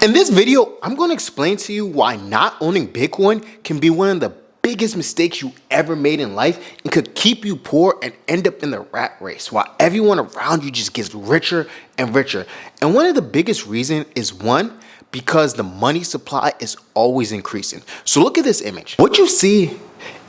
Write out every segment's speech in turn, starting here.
In this video, I'm going to explain to you why not owning Bitcoin can be one of the biggest mistakes you ever made in life and could keep you poor and end up in the rat race while everyone around you just gets richer and richer. And one of the biggest reasons is one, because the money supply is always increasing. So look at this image. What you see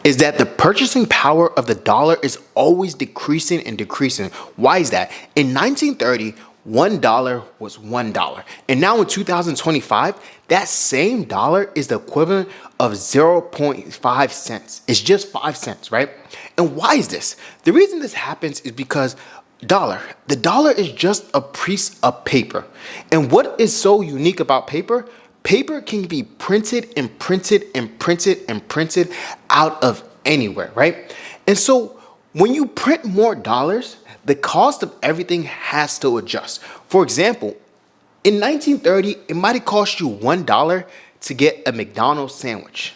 is that the purchasing power of the dollar is always decreasing and decreasing. Why is that? In 1930, $1 was $1. And now in 2025, that same dollar is the equivalent of 0.5 cents. It's just 5 cents, right? And why is this? The reason this happens is because the dollar is just a piece of paper. And what is so unique about paper? Paper can be printed and printed and printed and printed out of anywhere, right? And so when you print more dollars, the cost of everything has to adjust. For example, in 1930, it might have cost you $1 to get a McDonald's sandwich.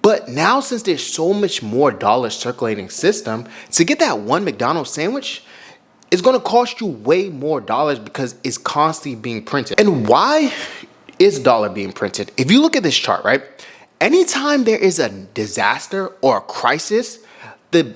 But now, since there's so much more dollars circulating system, to get that one McDonald's sandwich, it's going to cost you way more dollars because it's constantly being printed. And why is dollar being printed? If you look at this chart, right? Anytime there is a disaster or a crisis, the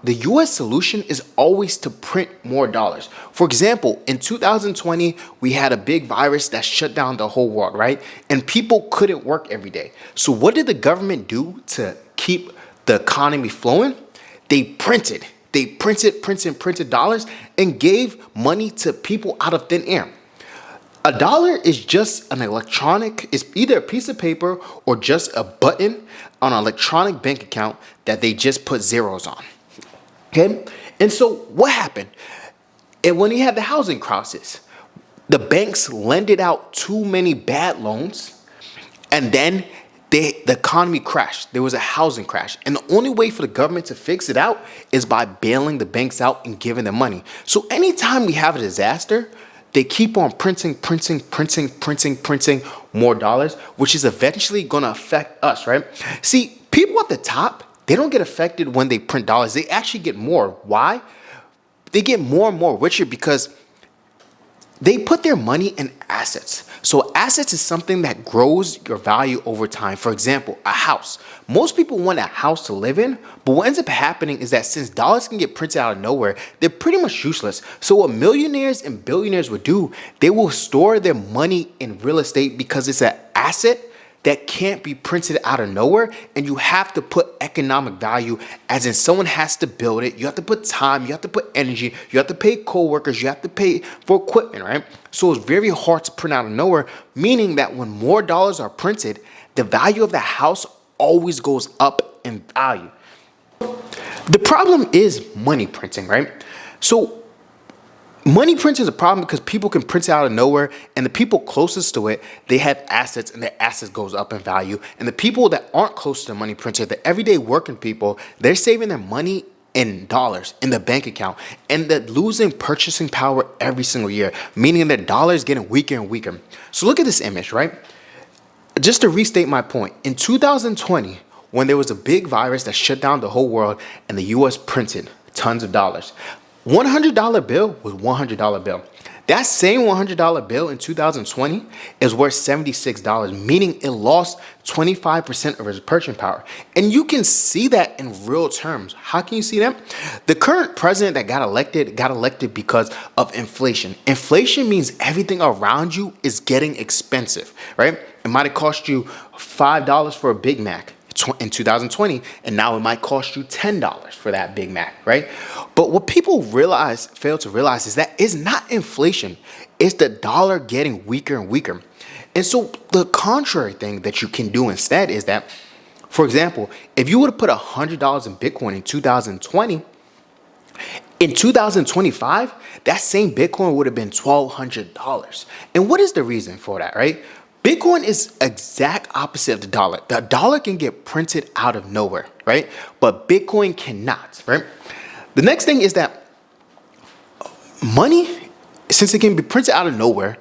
U.S. solution is always to print more dollars. For example, in 2020, we had a big virus that shut down the whole world, right? And people couldn't work every day. So what did the government do to keep the economy flowing? They printed dollars and gave money to people out of thin air. A dollar is just an electronic, it's either a piece of paper or just a button on an electronic bank account that they just put zeros on. Okay? And so what happened? And when you had the housing crisis, the banks lended out too many bad loans, and then the economy crashed. There was a housing crash. And the only way for the government to fix it out is by bailing the banks out and giving them money. So anytime we have a disaster, they keep on printing more dollars, which is eventually going to affect us, right? See, people at the top, they don't get affected when they print dollars. They actually get more. Why? They get more and more richer because they put their money in assets. So assets is something that grows your value over time. For example, a house. Most people want a house to live in, but what ends up happening is that since dollars can get printed out of nowhere, they're pretty much useless. So what millionaires and billionaires would do, they will store their money in real estate because it's an asset that can't be printed out of nowhere, and you have to put economic value, as in someone has to build it. You have to put time, you have to put energy, you have to pay co-workers, you have to pay for equipment, right? So it's very hard to print out of nowhere, meaning that when more dollars are printed, the value of the house always goes up in value. The problem is money printing, right? So money printing is a problem because people can print it out of nowhere, and the people closest to it, they have assets, and their assets goes up in value. And the people that aren't close to the money printer, the everyday working people, they're saving their money in dollars in the bank account, and they're losing purchasing power every single year, meaning that dollar is getting weaker and weaker. So look at this image, right? Just to restate my point, in 2020, when there was a big virus that shut down the whole world and the U.S. printed tons of dollars, $100 bill was $100 bill. That same $100 bill in 2020 is worth $76, meaning it lost 25% of its purchasing power. And you can see that in real terms. How can you see that? The current president that got elected because of inflation. Inflation means everything around you is getting expensive, right? It might have cost you $5 for a Big Mac in 2020, and now it might cost you $10 for that Big Mac, right? But what people fail to realize is that it's not inflation, it's the dollar getting weaker and weaker. And so the contrary thing that you can do instead is that, for example, if you would have put $100 in Bitcoin in 2020, in 2025, that same Bitcoin would have been $1,200. And what is the reason for that, right? Bitcoin is exact opposite of the dollar. The dollar can get printed out of nowhere, right? But Bitcoin cannot, right? The next thing is that money, since it can be printed out of nowhere,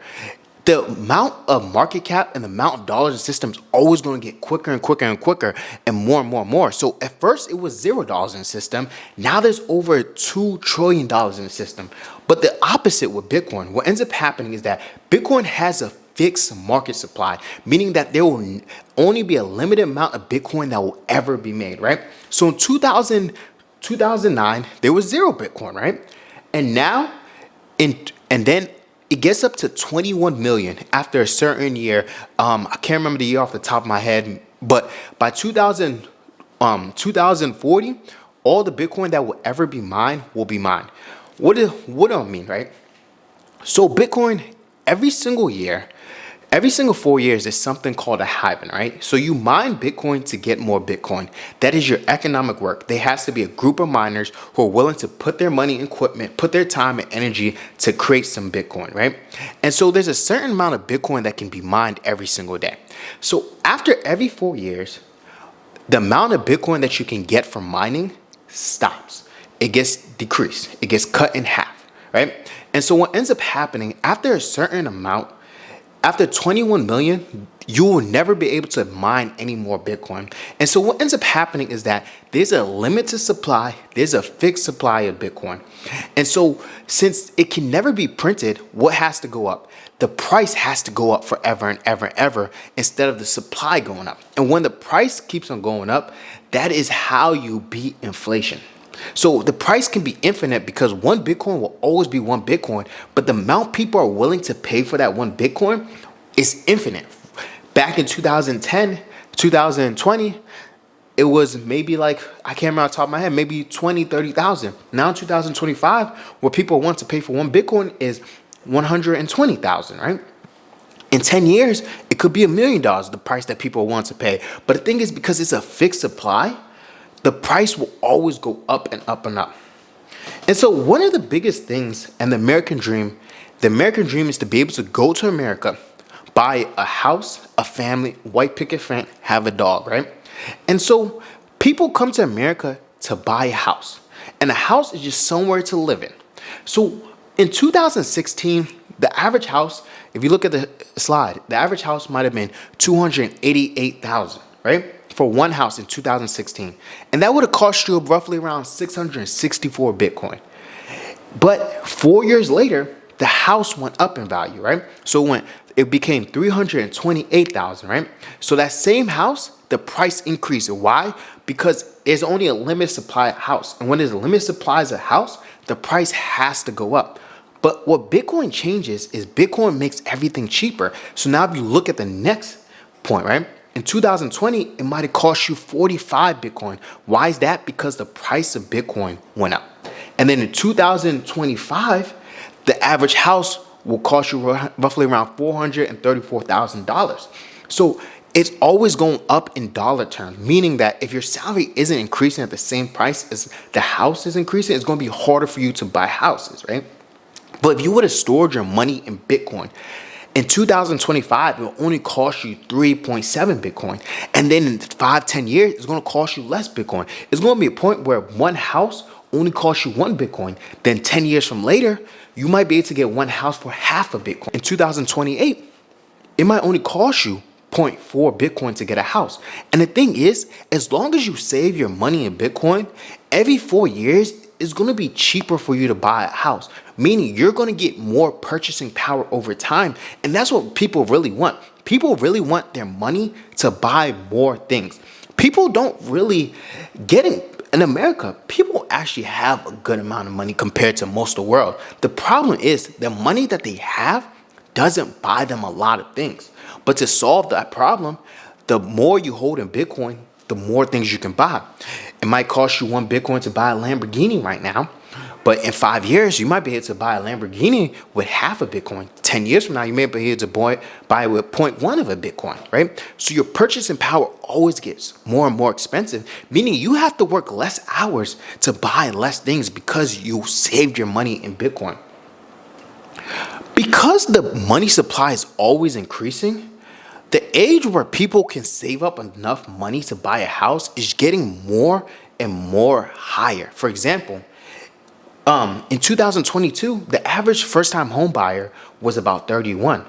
the amount of market cap and the amount of dollars in the system is always going to get quicker and quicker and quicker and more and more and more. So at first it was $0 in the system. Now there's over $2 trillion in the system. But the opposite with Bitcoin, what ends up happening is that Bitcoin has a fixed market supply, meaning that there will only be a limited amount of Bitcoin that will ever be made, right? So in 2009, there was zero Bitcoin, right? And now, and then it gets up to 21 million after a certain year. I can't remember the year off the top of my head, but by 2040, all the Bitcoin that will ever be mined will be mined. What do I mean, right? So Bitcoin, every single year, every single 4 years, there's something called a halving, right? So you mine Bitcoin to get more Bitcoin. That is your economic work. There has to be a group of miners who are willing to put their money and equipment, put their time and energy to create some Bitcoin, right? And so there's a certain amount of Bitcoin that can be mined every single day. So after every 4 years, the amount of Bitcoin that you can get from mining stops. It gets decreased. It gets cut in half, right? And so what ends up happening after a certain amount, after 21 million, you will never be able to mine any more Bitcoin. And so what ends up happening is that there's a limited supply, there's a fixed supply of Bitcoin. And so since it can never be printed, what has to go up? The price has to go up forever and ever and ever instead of the supply going up. And when the price keeps on going up, that is how you beat inflation. So the price can be infinite because one Bitcoin will always be one Bitcoin, but the amount people are willing to pay for that one Bitcoin is infinite. Back in 2010, 2020, it was maybe like, I can't remember off the top of my head, maybe 20, 30,000. Now in 2025, what people want to pay for one Bitcoin is 120,000, right? In 10 years, it could be $1 million, the price that people want to pay. But the thing is, because it's a fixed supply, the price will always go up and up and up. And so one of the biggest things in the American dream is to be able to go to America, buy a house, a family, white picket fence, have a dog, right? And so people come to America to buy a house. And a house is just somewhere to live in. So in 2016, the average house, if you look at the slide, the average house might have been 288,000, right? For one house in 2016. And that would have cost you roughly around 664 Bitcoin. But 4 years later, the house went up in value, right? So it became 328,000, right? So that same house, the price increased. Why? Because there's only a limited supply of house. And when there's a limited supply of house, the price has to go up. But what Bitcoin changes is Bitcoin makes everything cheaper. So now if you look at the next point, right? In 2020, it might have cost you 45 Bitcoin. Why is that? Because the price of Bitcoin went up. And then in 2025, the average house will cost you roughly around $434,000. So it's always going up in dollar terms, meaning that if your salary isn't increasing at the same price as the house is increasing, it's going to be harder for you to buy houses, right? But if you would have stored your money in Bitcoin, in 2025, it will only cost you 3.7 Bitcoin. And then in 5-10 years, it's going to cost you less Bitcoin. It's going to be a point where one house only costs you 1 Bitcoin. Then 10 years from later, you might be able to get one house for half a Bitcoin. In 2028, it might only cost you 0.4 Bitcoin to get a house. And the thing is, as long as you save your money in Bitcoin, every 4 years, it's going to be cheaper for you to buy a house, meaning you're going to get more purchasing power over time. And that's what people really want. People really want their money to buy more things. People don't really get it. In America, people actually have a good amount of money compared to most of the world. The problem is the money that they have doesn't buy them a lot of things. But to solve that problem, the more you hold in Bitcoin, the more things you can buy. It might cost you 1 Bitcoin to buy a Lamborghini right now, but in 5 years, you might be able to buy a Lamborghini with half a Bitcoin. 10 years from now, you may be able to buy it with 0.1 of a Bitcoin, right? So your purchasing power always gets more and more expensive, meaning you have to work less hours to buy less things because you saved your money in Bitcoin. Because the money supply is always increasing, the age where people can save up enough money to buy a house is getting more and more higher. For example, in 2022, the average first-time home buyer was about 31,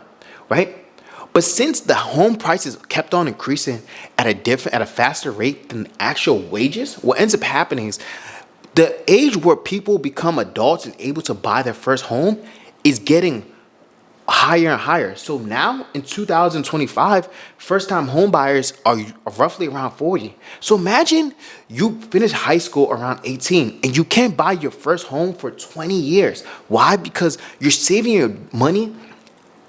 right? But since the home prices kept on increasing at a faster rate than actual wages, what ends up happening is the age where people become adults and able to buy their first home is getting higher and higher. So now in 2025, first time home buyers are roughly around 40. So imagine you finish high school around 18 and you can't buy your first home for 20 years. Why? Because you're saving your money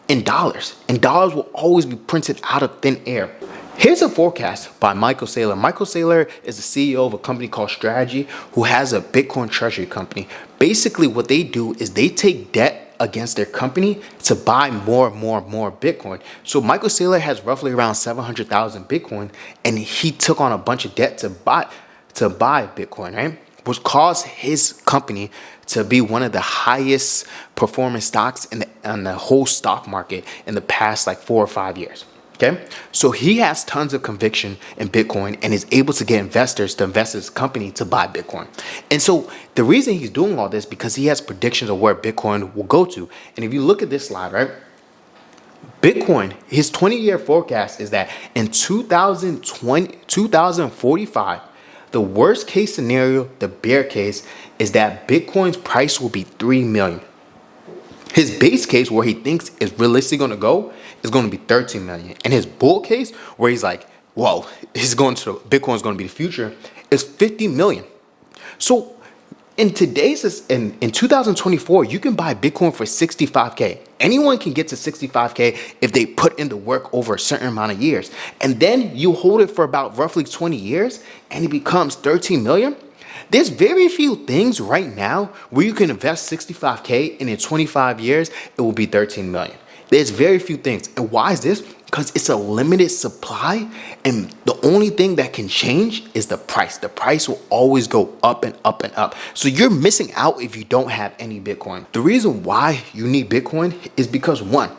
in dollars, and dollars will always be printed out of thin air. Here's a forecast by Michael Saylor. Michael Saylor is the CEO of a company called Strategy, who has a Bitcoin treasury company. Basically, what they do is they take debt against their company to buy more Bitcoin. So Michael Saylor has roughly around 700,000 Bitcoin, and he took on a bunch of debt to buy Bitcoin, right? Which caused his company to be one of the highest performing stocks in the whole stock market in the past like 4 or 5 years. Okay, so he has tons of conviction in Bitcoin and is able to get investors to invest in his company to buy Bitcoin. And so the reason he's doing all this because he has predictions of where Bitcoin will go to. And if you look at this slide, right, Bitcoin, his 20-year forecast is that in 2045, the worst case scenario, the bear case, is that Bitcoin's price will be 3 million. His base case, where he thinks is realistically going to go, is going to be 13 million. And his bull case, where he's like, whoa, Bitcoin's going to be the future, is 50 million. So in 2024, you can buy Bitcoin for 65K. Anyone can get to 65K if they put in the work over a certain amount of years. And then you hold it for about roughly 20 years and it becomes 13 million. There's very few things right now where you can invest 65K and in 25 years, it will be 13 million. There's very few things. And why is this? Because it's a limited supply, and the only thing that can change is the price. The price will always go up and up and up. So you're missing out if you don't have any Bitcoin. The reason why you need Bitcoin is because, one,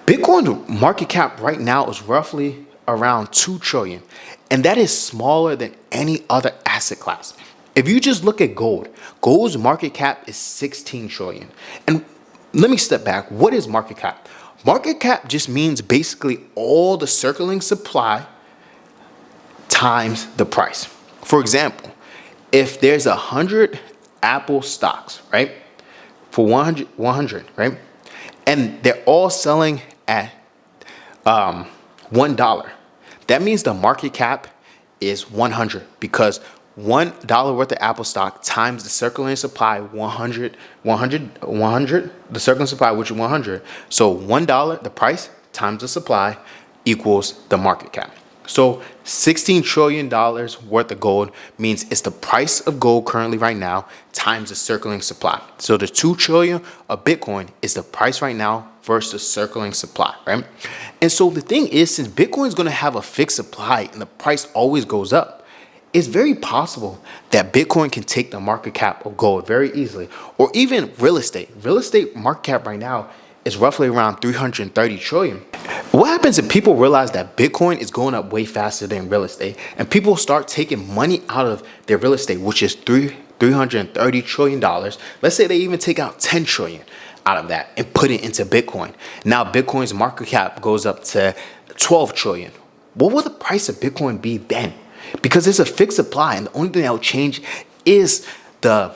Bitcoin's market cap right now is roughly around 2 trillion. And that is smaller than any other asset class. If you just look at gold, gold's market cap is 16 trillion. And let me step back. What is market cap? Market cap just means basically all the circling supply times the price. For example, if there's 100 Apple stocks, right, for 100, right, and they're all selling at $1, that means the market cap is 100 because $1 worth of Apple stock times the circulating supply 100, the circulating supply, which is 100. So $1, the price times the supply equals the market cap. So $16 trillion worth of gold means it's the price of gold currently right now times the circulating supply. So the 2 trillion of Bitcoin is the price right now versus the circulating supply, right? And so the thing is, since Bitcoin is going to have a fixed supply and the price always goes up, it's very possible that Bitcoin can take the market cap of gold very easily, or even real estate. Real estate market cap right now is roughly around 330 trillion. What happens if people realize that Bitcoin is going up way faster than real estate, and people start taking money out of their real estate, which is $330 trillion? Let's say they even take out 10 trillion out of that and put it into Bitcoin. Now Bitcoin's market cap goes up to 12 trillion. What will the price of Bitcoin be then? Because there's a fixed supply, and the only thing that will change is the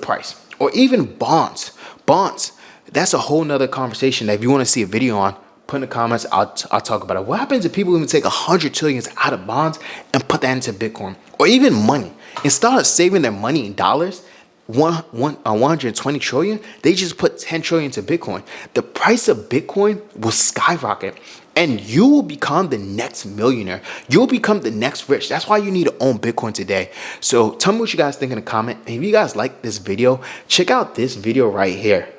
price. Or even bonds. Bonds, that's a whole nother conversation that if you want to see a video on, put in the comments, I'll talk about it. What happens if people even take 100 trillions out of bonds and put that into Bitcoin? Or even money. Instead of saving their money in dollars, 120 trillion, they just put 10 trillion into Bitcoin. The price of Bitcoin will skyrocket, and you will become the next millionaire. You'll become the next rich. That's why you need to own Bitcoin today. So tell me what you guys think in the comment. And if you guys like this video, check out this video right here.